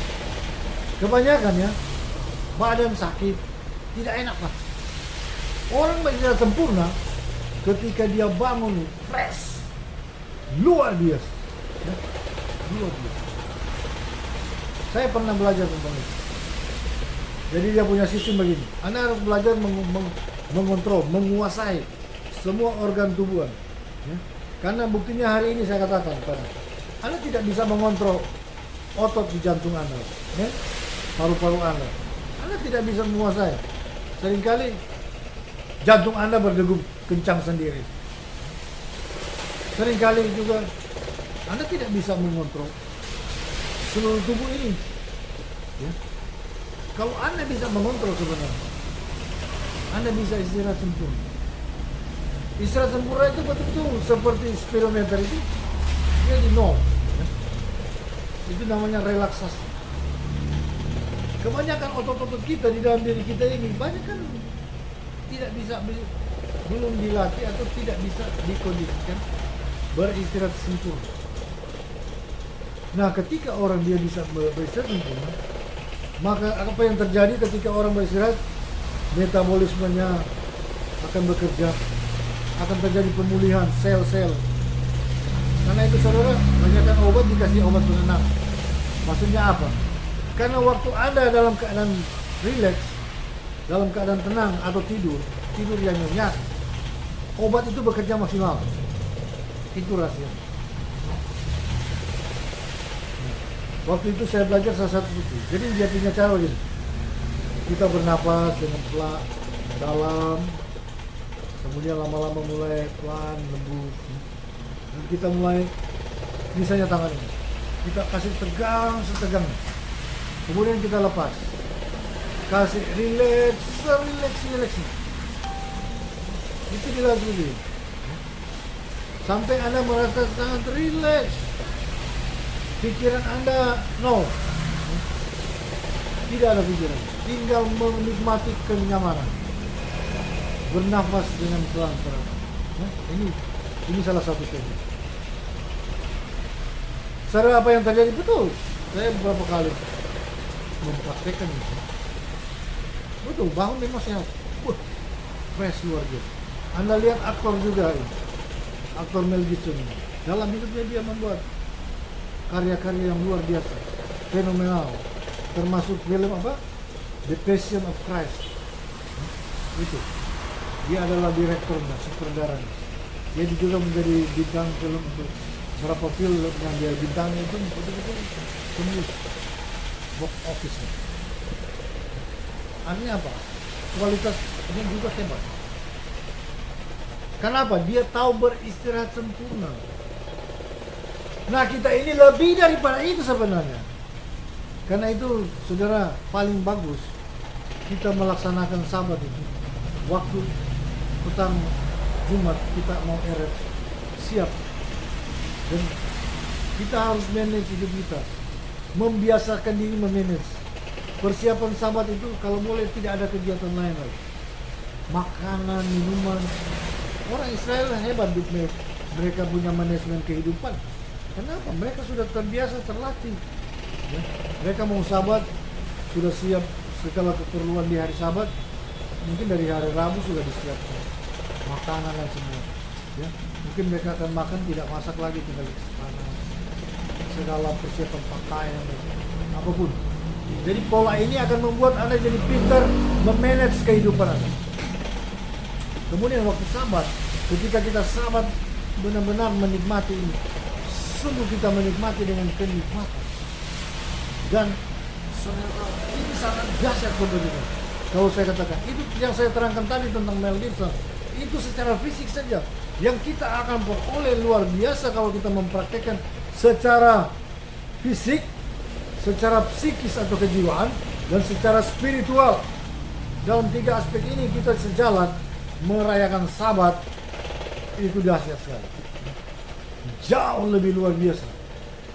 kebanyakan ya, badan sakit, tidak enak lah. Orang beristirahat sempurna ketika dia bangun fresh, luar biasa, ya, luar biasa. Saya pernah belajar tentang itu. Jadi dia punya sistem begini. Anda harus belajar mengontrol, menguasai semua organ tubuh. Ya. Karena buktinya hari ini saya katakan, Anda tidak bisa mengontrol otot di jantung Anda, ya, paru-paru Anda. Anda tidak bisa menguasai. Seringkali jantung Anda berdegup kencang sendiri. Seringkali juga Anda tidak bisa mengontrol seluruh tubuh ini. Ya. Kalau Anda bisa mengontrol sebenarnya, Anda bisa istirahat sempurna. Istirahat sempurna itu betul-betul seperti speedometer itu, dia di nol. Ya. Itu namanya relaksasi. Kebanyakan otot-otot kita di dalam diri kita ini banyak kan tidak bisa, belum dilatih atau tidak bisa dikondisikan beristirahat sempurna. Nah, ketika orang dia bisa beristirahat sempurna, maka apa yang terjadi ketika orang beristirahat? Metabolismenya akan bekerja, akan terjadi pemulihan sel-sel. Karena itu saudara, banyakkan obat dikasih obat penenang. Maksudnya apa? Karena waktu Anda dalam keadaan rileks, dalam keadaan tenang atau tidur yang nyenyak, obat itu bekerja maksimal. Itu rahasia. Waktu itu saya belajar salah satu itu. Jadi dia punya cara begini. Kita bernapas dengan pelan, dalam, kemudian lama-lama mulai pelan, lembut. Dan kita mulai, misalnya tangan ini, kita kasih tegang setegang. Kemudian kita lepas, kasih relax. Itu dilakukan dulu. Sampai Anda merasa sangat relax. Pikiran Anda no, tidak ada pikiran, tinggal menikmati kenyamanan, bernafas dengan pelan-pelan. Ini salah satu teknik. Saudara, apa yang terjadi? Betul, saya beberapa kali mempraktekkan itu. Betul, bangun memang sehat. Fresh luar biasa. Anda lihat aktor juga ini, aktor Mel Gibson. Dalam hidupnya dia membuat karya-karya yang luar biasa, fenomenal, termasuk film apa? The Passion of Christ. Itu dia adalah direkturnya, sutradaranya. Dia juga menjadi bintang film untuk beberapa film yang dia bintangi itu betul-betul tembus box office-nya. Artinya apa? Kualitasnya juga hebat. Kenapa? Dia tahu beristirahat sempurna. Nah, kita ini lebih daripada itu sebenarnya. Karena itu, saudara, paling bagus kita melaksanakan sabat itu. Waktu petang Jumat kita mau eret, siap. Dan kita harus manage hidup kita. Membiasakan diri memanage. Persiapan sabat itu kalau boleh tidak ada kegiatan lain lagi. Makanan, minuman. Orang Israel hebat, mereka punya manajemen kehidupan. Kenapa? Mereka sudah terbiasa, terlatih. Ya. Mereka mau sabat, sudah siap segala keperluan di hari sabat. Mungkin dari hari Rabu sudah disiapkan makanan dan semua. Ya. Mungkin mereka akan makan, tidak masak lagi, tinggal panas. Segala persiapan pakaian, apapun. Jadi pola ini akan membuat Anda jadi pintar memanage kehidupan Anda. Kemudian waktu sabat, ketika kita sabat benar-benar menikmati ini. Sungguh kita menikmati dengan kenikmatan. Dan saudara, ini sangat dahsyat sebenarnya. Kalau saya katakan, itu yang saya terangkan tadi tentang Mel Gibson, itu secara fisik saja. Yang kita akan peroleh luar biasa kalau kita mempraktekkan secara fisik, secara psikis atau kejiwaan, dan secara spiritual. Dalam tiga aspek ini kita sejalan merayakan sabat, itu dahsyat sekali. Jauh lebih luar biasa.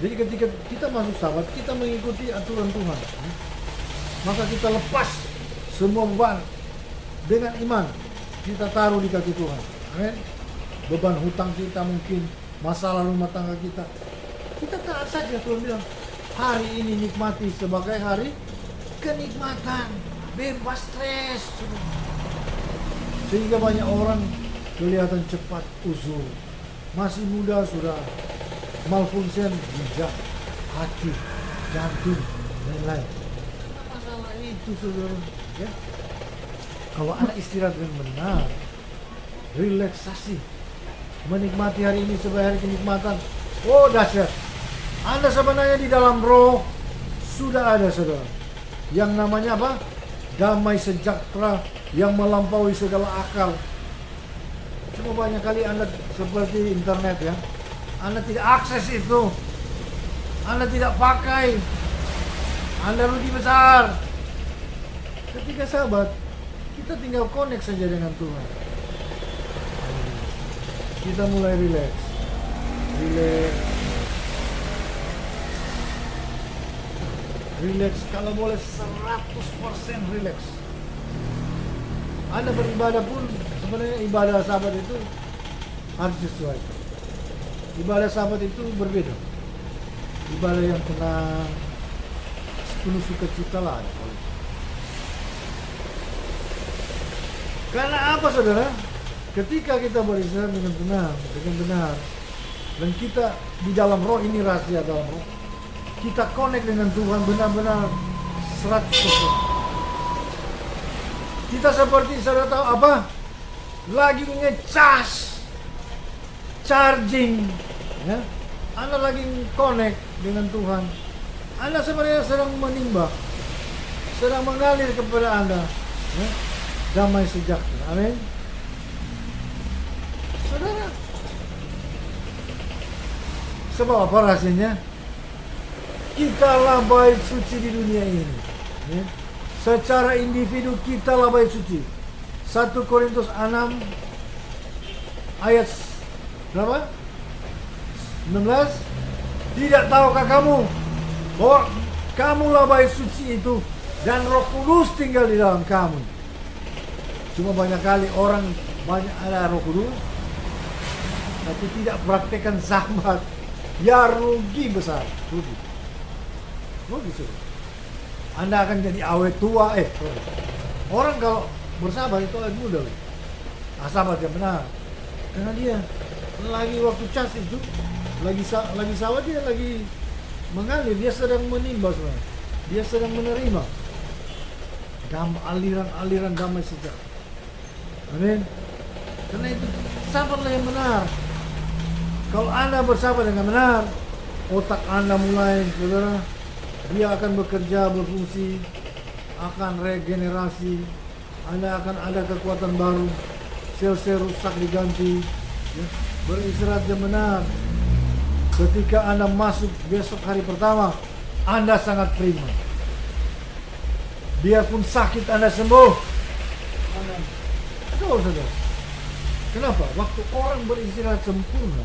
Jadi ketika kita masuk sabat, kita mengikuti aturan Tuhan. Maka kita lepas semua beban dengan iman. Kita taruh di kaki Tuhan. Amin. Beban hutang kita mungkin, masalah rumah tangga kita. Kita taat saja. Tuhan bilang, hari ini nikmati sebagai hari kenikmatan. Bebas stres. Sehingga banyak orang kelihatan cepat uzur. Masih muda sudah malfunction ginjal, hati, jantung, dan lain-lain. Masalah itu saudara, ya. Kalau Anda istirahat dengan benar, relaksasi, menikmati hari ini sebagai hari kenikmatan, oh dahsyat. Anda sebenarnya di dalam roh sudah ada saudara, yang namanya apa? Damai sejahtera yang melampaui segala akal. Cuma banyak kali Anda seperti internet ya, Anda tidak akses itu, Anda tidak pakai, Anda rugi besar. Ketika sahabat, Kita tinggal connect saja dengan Tuhan. Kita mulai relax. Relax, kalau boleh 100% relax. Anda beribadah pun sebenarnya ibadah Sabat itu harus sesuai. Ibadah Sabat itu berbeda. Ibadah yang tenang, penuh sukacita lah. Karena apa saudara? Ketika kita beristirahat dengan tenang, dengan benar, dan kita di dalam roh, ini rahasia dalam roh, kita connect dengan Tuhan benar-benar 100%. Kita seperti saudara tahu apa? Lagi ngecas, charging, ya. Anda lagi connect dengan Tuhan. Anda sebenarnya sedang menimba, sedang mengalir kepada Anda, ya. Damai sejahtera. Amin. Saudara, sebab apa rahasianya? Kitalah bait suci di dunia ini, ya. Secara individu kitalah bait suci. 1 Korintus 6 ayat berapa? 19. Tidak tahukah kamu bahwa kamulah bait suci itu dan Roh Kudus tinggal di dalam kamu? Cuma banyak kali orang banyak ada Roh Kudus tapi tidak praktekkan Sabat. Ya rugi besar, rugi sudah. Anda akan jadi awet tua. Orang kalau bersabar itu awet muda. Sabat yang benar. Karena dia lagi waktu cas itu, lagi sabat, dia lagi mengalir, dia sedang menimba sebenarnya. Dia sedang menerima aliran damai sejahtera. Amin. Karena itu sabarlah yang benar. Kalau Anda bersabar dengan benar, otak Anda mulai, saudara, dia akan bekerja, berfungsi, akan regenerasi. Anda akan ada kekuatan baru, sel-sel rusak diganti, ya. Beristirahat yang benar. Ketika Anda masuk besok hari pertama, Anda sangat prima. Biarpun sakit Anda sembuh. Amin. Tahu saudara, kenapa? Waktu orang beristirahat sempurna,